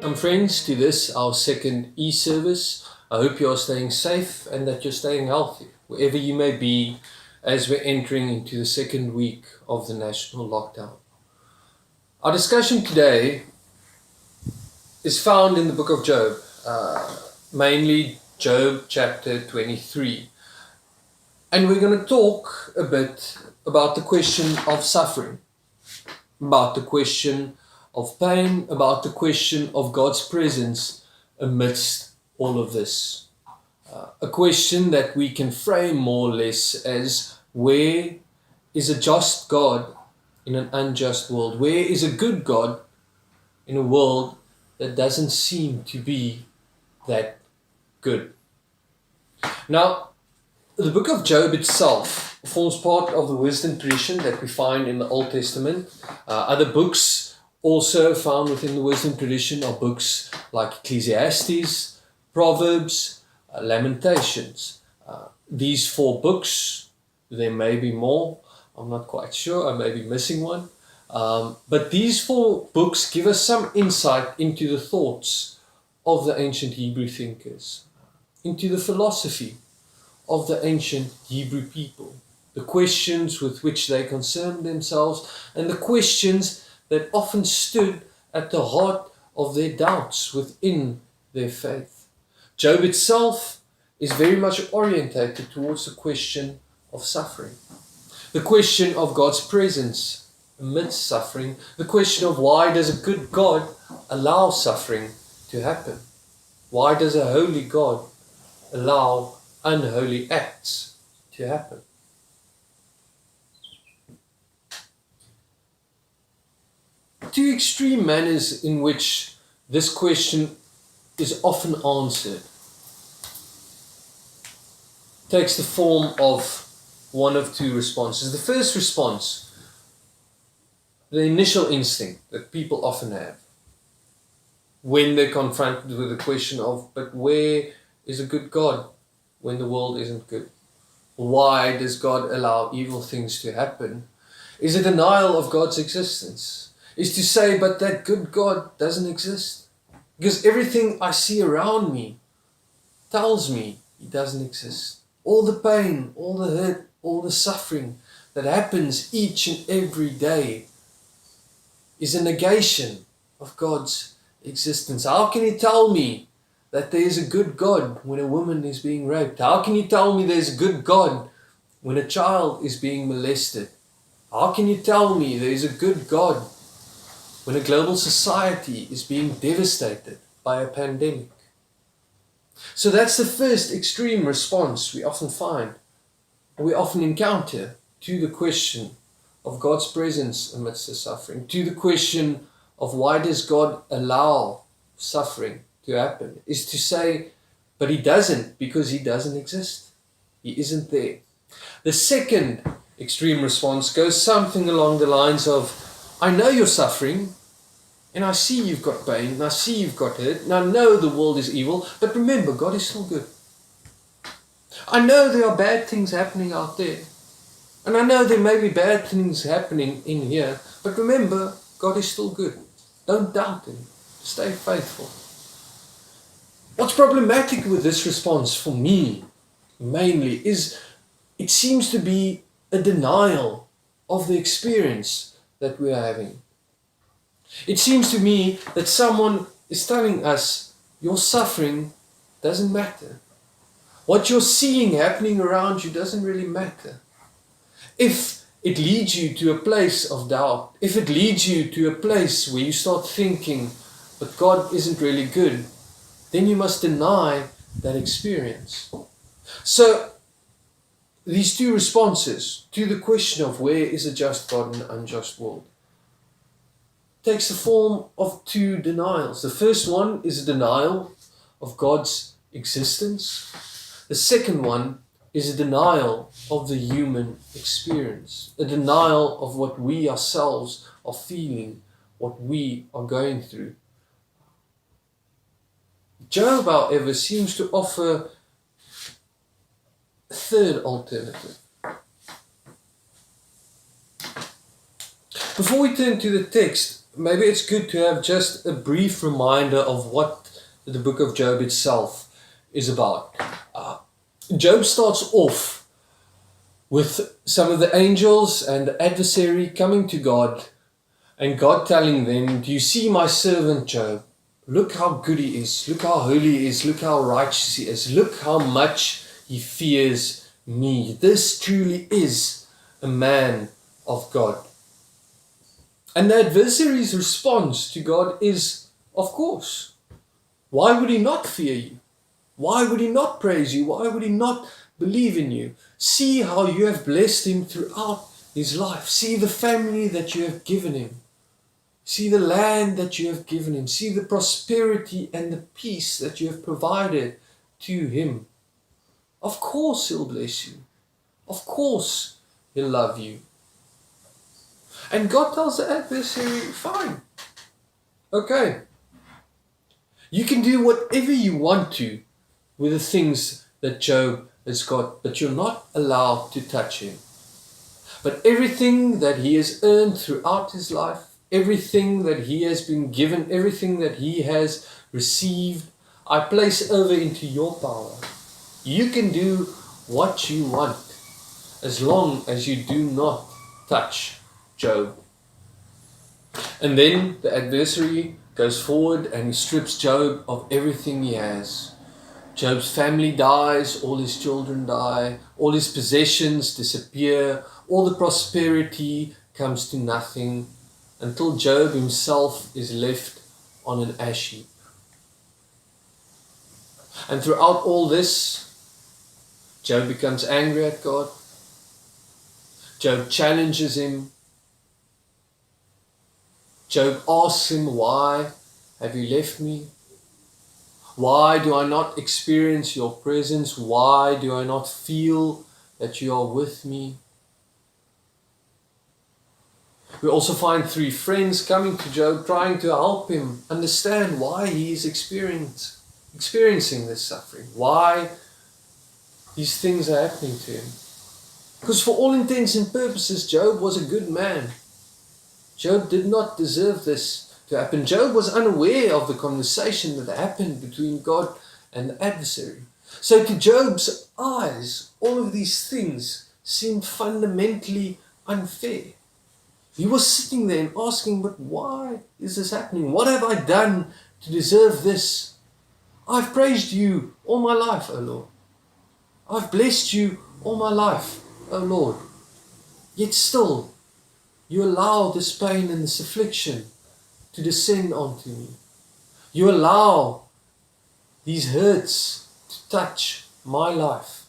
Welcome friends to this, our second e-service. I hope you are staying safe and that you're staying healthy, wherever you may be, as we're entering into the second week of the national lockdown. Our discussion today is found in the book of Job, mainly Job chapter 23. And we're going to talk a bit about the question of suffering, about the question of pain, about the question of God's presence amidst all of this. A question that we can frame more or less as, where is a just God in an unjust world? Where is a good God in a world that doesn't seem to be that good? Now, the book of Job itself forms part of the wisdom tradition that we find in the Old Testament. Other books also found within the wisdom tradition are books like Ecclesiastes, Proverbs, Lamentations. These 4 books, there may be more, I'm not quite sure, I may be missing one. But these 4 books give us some insight into the thoughts of the ancient Hebrew thinkers, into the philosophy of the ancient Hebrew people, the questions with which they concerned themselves, and the questions that often stood at the heart of their doubts within their faith. Job itself is very much orientated towards the question of suffering, the question of God's presence amidst suffering, the question of why does a good God allow suffering to happen? Why does a holy God allow unholy acts to happen? Two extreme manners in which this question is often answered takes the form of one of 2 responses. The first response, the initial instinct that people often have when they're confronted with the question of, but where is a good God when the world isn't good? Why does God allow evil things to happen? Is a denial of God's existence. Is to say, but that good God doesn't exist. Because everything I see around me tells me He doesn't exist. All the pain, all the hurt, all the suffering that happens each and every day is a negation of God's existence. How can you tell me that there is a good God when a woman is being raped? How can you tell me there's a good God when a child is being molested? How can you tell me there is a good God when a global society is being devastated by a pandemic? So that's the first extreme response we often find, we often encounter to the question of God's presence amidst the suffering, to the question of why does God allow suffering to happen, is to say, but He doesn't because He doesn't exist. He isn't there. The second extreme response goes something along the lines of, I know you're suffering, and I see you've got pain, and I see you've got hurt, and I know the world is evil, but remember, God is still good. I know there are bad things happening out there, and I know there may be bad things happening in here, but remember, God is still good. Don't doubt Him. Stay faithful. What's problematic with this response for me, mainly, is it seems to be a denial of the experience that we are having. It seems to me that someone is telling us, your suffering doesn't matter. What you're seeing happening around you doesn't really matter. If it leads you to a place of doubt, if it leads you to a place where you start thinking, but God isn't really good, then you must deny that experience. So, these 2 responses to the question of where is a just God in an unjust world takes the form of 2 denials. The first one is a denial of God's existence. The second one is a denial of the human experience, a denial of what we ourselves are feeling, what we are going through. Job, however, seems to offer a third alternative. Before we turn to the text, maybe it's good to have just a brief reminder of what the book of Job itself is about. Job starts off with some of the angels and the adversary coming to God, and God telling them, "Do you see my servant Job? Look how good he is. Look how holy he is. Look how righteous he is. Look how much he fears me. This truly is a man of God." And the adversary's response to God is, of course. Why would he not fear you? Why would he not praise you? Why would he not believe in you? See how you have blessed him throughout his life. See the family that you have given him. See the land that you have given him. See the prosperity and the peace that you have provided to him. Of course he'll bless you. Of course he'll love you. And God tells the adversary, fine. Okay. You can do whatever you want to with the things that Job has got, but you're not allowed to touch him. But everything that he has earned throughout his life, everything that he has been given, everything that he has received, I place over into your power. You can do what you want as long as you do not touch Job. And then the adversary goes forward and he strips Job of everything he has. Job's family dies, all his children die, all his possessions disappear, all the prosperity comes to nothing, until Job himself is left on an ash heap. And throughout all this, Job becomes angry at God. Job challenges him. Job asks him, "Why have you left me? Why do I not experience your presence? Why do I not feel that you are with me?" We also find 3 friends coming to Job, trying to help him understand why he is experiencing this suffering, why these things are happening to him. Because for all intents and purposes, Job was a good man. Job did not deserve this to happen. Job was unaware of the conversation that happened between God and the adversary. So to Job's eyes, all of these things seemed fundamentally unfair. He was sitting there and asking, "But why is this happening? What have I done to deserve this? I've praised you all my life, O Lord. I've blessed you all my life, O Lord. Yet still, you allow this pain and this affliction to descend onto me. You allow these hurts to touch my life."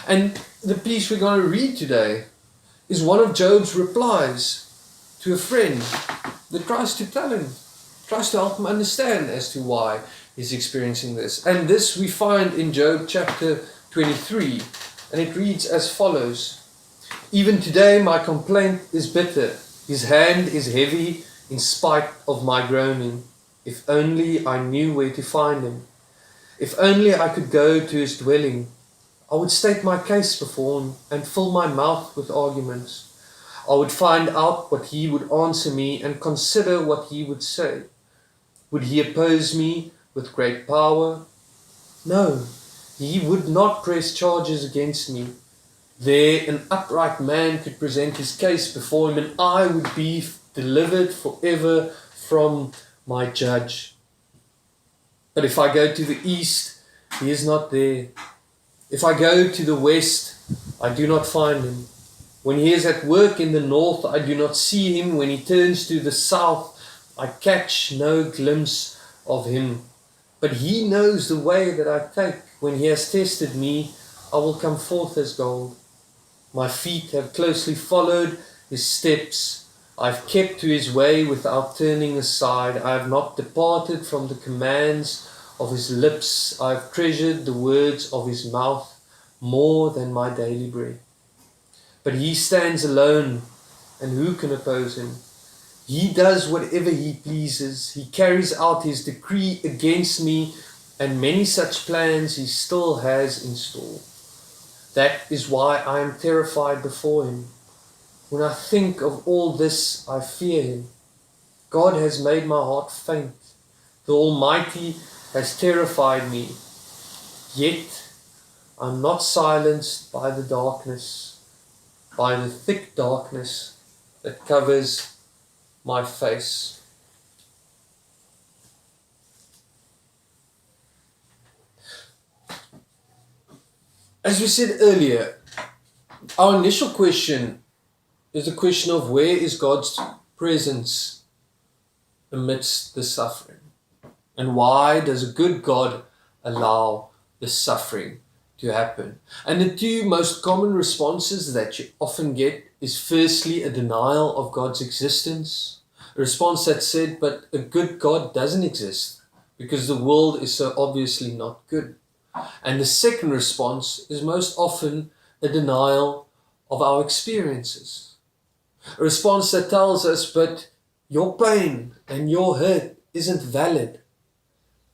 And the piece we're going to read today is one of Job's replies to a friend that tries to tell him, tries to help him understand as to why he's experiencing this. And this we find in Job chapter 23, and it reads as follows: "Even today my complaint is bitter. His hand is heavy in spite of my groaning. If only I knew where to find him. If only I could go to his dwelling. I would state my case before him and fill my mouth with arguments. I would find out what he would answer me and consider what he would say. Would he oppose me with great power? No, he would not press charges against me. There an upright man could present his case before him, and I would be delivered forever from my judge. But if I go to the east, he is not there. If I go to the west, I do not find him. When he is at work in the north, I do not see him. When he turns to the south, I catch no glimpse of him. But he knows the way that I take. When he has tested me, I will come forth as gold. My feet have closely followed his steps. I have kept to his way without turning aside. I have not departed from the commands of his lips. I have treasured the words of his mouth more than my daily bread. But he stands alone, and who can oppose him? He does whatever he pleases. He carries out his decree against me, and many such plans he still has in store. That is why I am terrified before him. When I think of all this, I fear him. God has made my heart faint. The Almighty has terrified me. Yet I'm not silenced by the darkness, by the thick darkness that covers my face. As we said earlier, our initial question is the question of where is God's presence amidst the suffering? And why does a good God allow the suffering to happen? And the two most common responses that you often get is firstly a denial of God's existence. A response that said, but a good God doesn't exist because the world is so obviously not good. And the second response is most often a denial of our experiences. A response that tells us, but your pain and your hurt isn't valid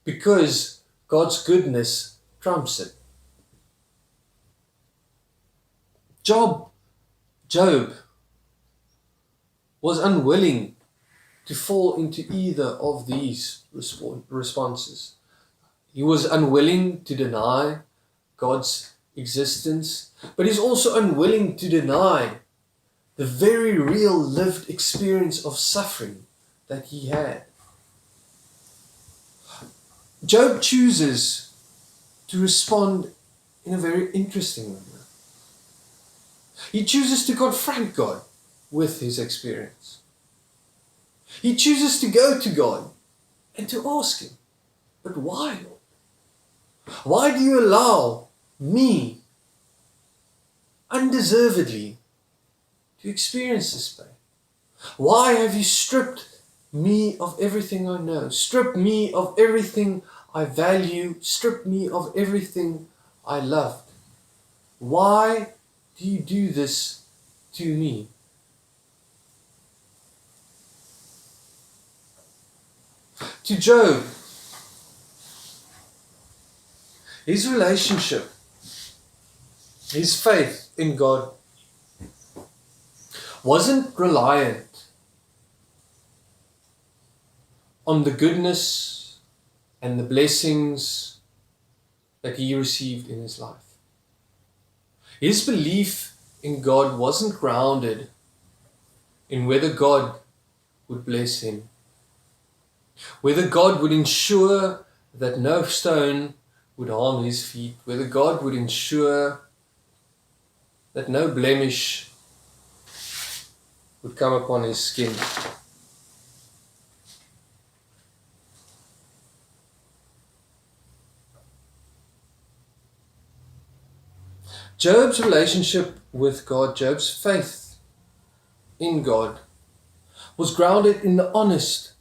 because God's goodness trumps it. Job was unwilling to fall into either of these responses. He was unwilling to deny God's existence, but he's also unwilling to deny the very real lived experience of suffering that he had. Job chooses to respond in a very interesting manner. He chooses to confront God with his experience. He chooses to go to God and to ask him, but why, Lord? Why do you allow me undeservedly to experience this pain? Why have you stripped me of everything I know, stripped me of everything I value, stripped me of everything I loved? Why do you do this to me? To Job, his relationship, his faith in God wasn't reliant on the goodness and the blessings that he received in his life. His belief in God wasn't grounded in whether God would bless him, whether God would ensure that no stone would harm his feet, whether God would ensure that no blemish would come upon his skin. Job's relationship with God, Job's faith in God, was grounded in the honest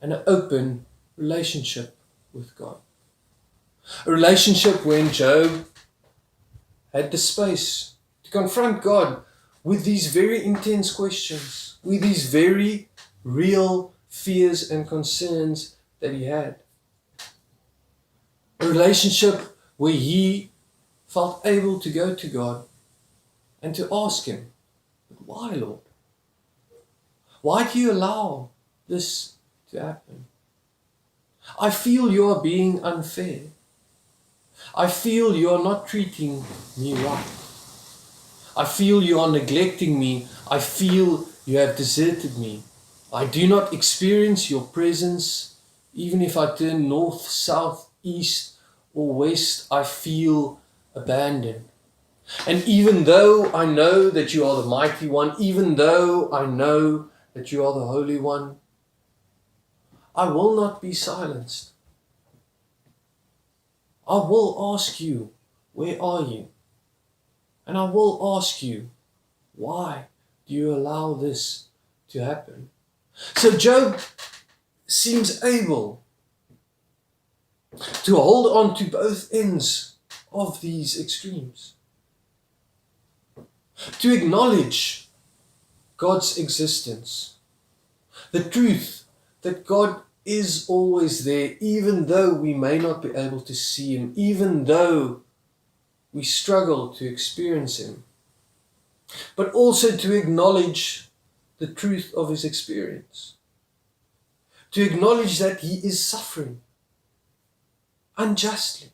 and an open relationship with God. A relationship when Job had the space to confront God with these very intense questions, with these very real fears and concerns that he had. A relationship where he felt able to go to God and to ask him, why, Lord? Why do you allow this to happen? I feel you are being unfair. I feel you are not treating me right. I feel you are neglecting me. I feel you have deserted me. I do not experience your presence. Even if I turn north, south, east, or west, I feel abandoned. And even though I know that you are the mighty one, even though I know that you are the Holy One, I will not be silenced. I will ask you, where are you? And I will ask you, why do you allow this to happen? So Job seems able to hold on to both ends of these extremes. To acknowledge God's existence, the truth that God is always there, even though we may not be able to see him, even though we struggle to experience him. but also to acknowledge the truth of his experience. To acknowledge that he is suffering unjustly,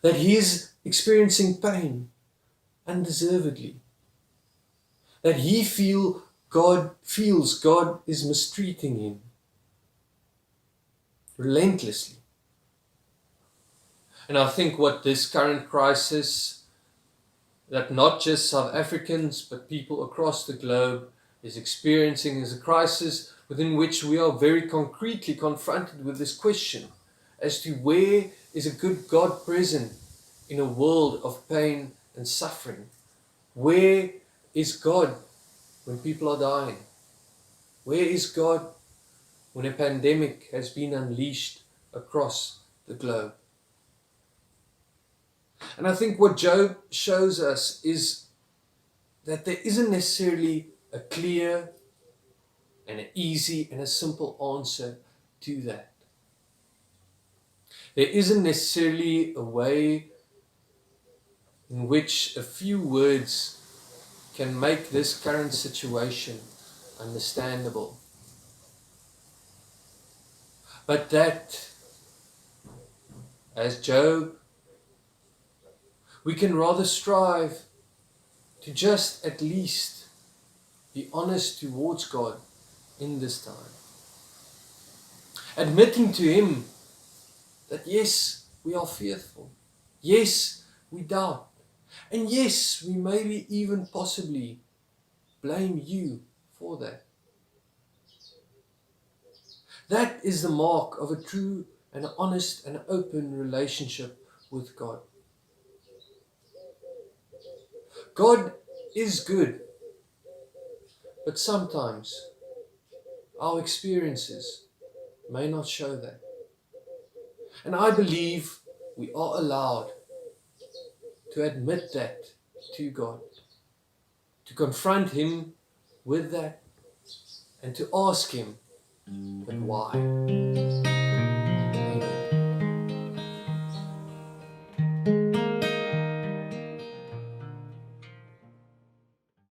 that he is experiencing pain undeservedly, that he feels God is mistreating him relentlessly. And I think what this current crisis, that not just South Africans but people across the globe is experiencing, is a crisis within which we are very concretely confronted with this question as to where is a good God present in a world of pain and suffering? Where is God when people are dying? Where is God when a pandemic has been unleashed across the globe? And I think what Job shows us is that there isn't necessarily a clear and an easy and a simple answer to that. There isn't necessarily a way in which a few words can make this current situation understandable. But that, as Job, we can rather strive to just at least be honest towards God in this time. Admitting to Him that yes, we are fearful. Yes, we doubt. And yes, we maybe even possibly blame you for that. That is the mark of a true and honest and open relationship with God. God is good, but sometimes our experiences may not show that. And I believe we are allowed to admit that to God, to confront Him with that, and to ask Him, but why?